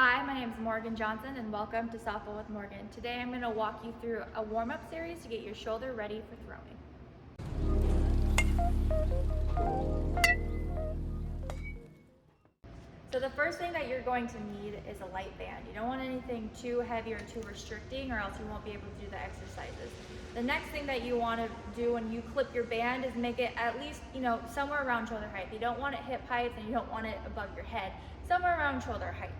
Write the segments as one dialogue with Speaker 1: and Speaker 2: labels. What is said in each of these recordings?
Speaker 1: Hi, my name is Morgan Johnson and welcome to Softball with Morgan. Today I'm going to walk you through a warm-up series to get your shoulder ready for throwing. So the first thing that you're going to need is a light band. You don't want anything too heavy or too restricting, or else you won't be able to do the exercises. The next thing that you want to do when you clip your band is make it at least, somewhere around shoulder height. You don't want it hip height and you don't want it above your head. Somewhere around shoulder height.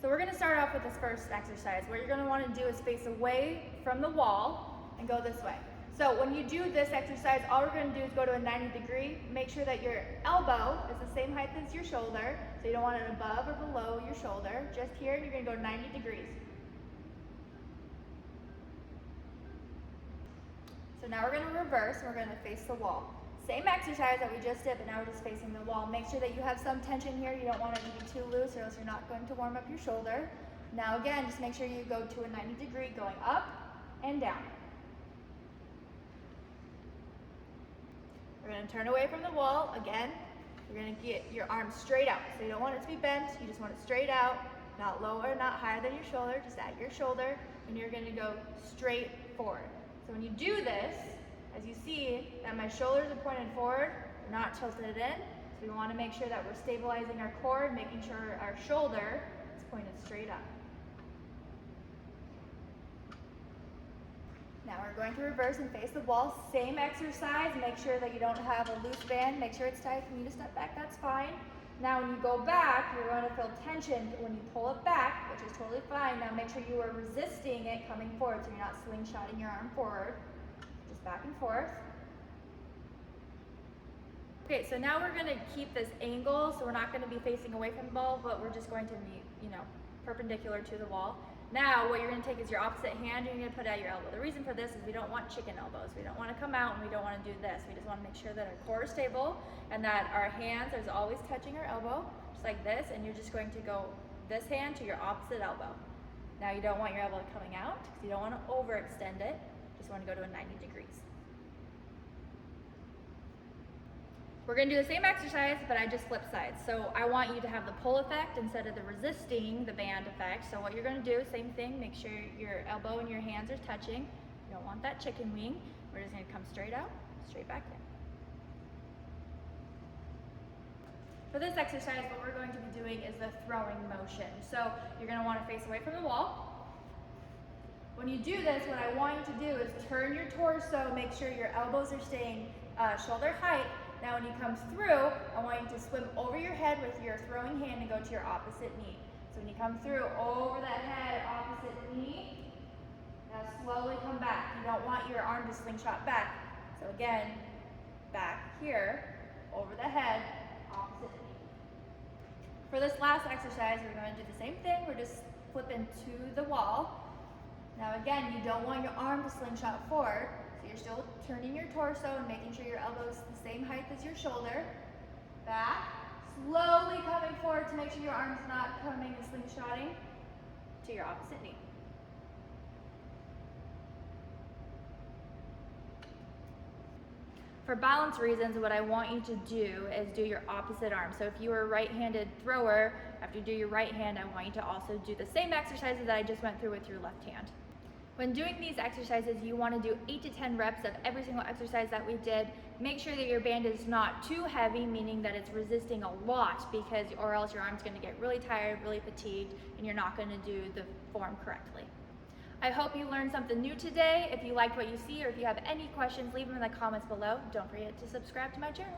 Speaker 1: So we're going to start off with this first exercise. What you're going to want to do is face away from the wall and go this way. So when you do this exercise, all we're going to do is go to a 90 degree. Make sure that your elbow is the same height as your shoulder. So you don't want it above or below your shoulder. Just here, and you're going to go 90 degrees. So now we're going to reverse and we're going to face the wall. Same exercise that we just did, but now we're just facing the wall. Make sure that you have some tension here. You don't want it to be too loose or else you're not going to warm up your shoulder. Now again, just make sure you go to a 90 degree going up and down. We're going to turn away from the wall. Again, you're going to get your arms straight out. So you don't want it to be bent. You just want it straight out, not lower, not higher than your shoulder, just at your shoulder. And you're going to go straight forward. So when you do this, as you see that my shoulders are pointed forward, we're not tilted in. So we want to make sure that we're stabilizing our core, making sure our shoulder is pointed straight up. Now we're going to reverse and face the wall. Same exercise. Make sure that you don't have a loose band. Make sure it's tight. If you need to step back, that's fine. Now when you go back, you're going to feel tension when you pull it back, which is totally fine. Now make sure you are resisting it coming forward so you're not slingshotting your arm forward. Just back and forth. Okay, so now we're going to keep this angle, so we're not going to be facing away from the ball, but we're just going to be, perpendicular to the wall. Now what you're going to take is your opposite hand and you're going to put out your elbow. The reason for this is we don't want chicken elbows. We don't want to come out and we don't want to do this. We just want to make sure that our core is stable and that our hands are always touching our elbow, just like this, and you're just going to go this hand to your opposite elbow. Now you don't want your elbow coming out because you don't want to overextend it. Just want to go to a 90 degrees. We're going to do the same exercise, but I just flip sides. So I want you to have the pull effect instead of the resisting the band effect. So what you're going to do, same thing, make sure your elbow and your hands are touching. You don't want that chicken wing. We're just going to come straight out, straight back in. For this exercise, what we're going to be doing is the throwing motion. So you're going to want to face away from the wall. When you do this, what I want you to do is turn your torso, make sure your elbows are staying shoulder height. Now when you come through, I want you to swim over your head with your throwing hand and go to your opposite knee. So when you come through, over that head, opposite knee. Now slowly come back. You don't want your arm to slingshot back. So again, back here, over the head, opposite knee. For this last exercise, we're going to do the same thing. We're just flipping to the wall. Now again, you don't want your arm to slingshot forward. So you're still turning your torso and making sure your elbow is the same height as your shoulder. Back, slowly coming forward to make sure your arm's not coming and slingshotting to your opposite knee. For balance reasons, what I want you to do is do your opposite arm. So if you are a right-handed thrower, after you do your right hand, I want you to also do the same exercises that I just went through with your left hand. When doing these exercises, you want to do 8 to 10 reps of every single exercise that we did. Make sure that your band is not too heavy, meaning that it's resisting a lot, or else your arm's going to get really tired, really fatigued, and you're not going to do the form correctly. I hope you learned something new today. If you liked what you see or if you have any questions, leave them in the comments below. Don't forget to subscribe to my channel.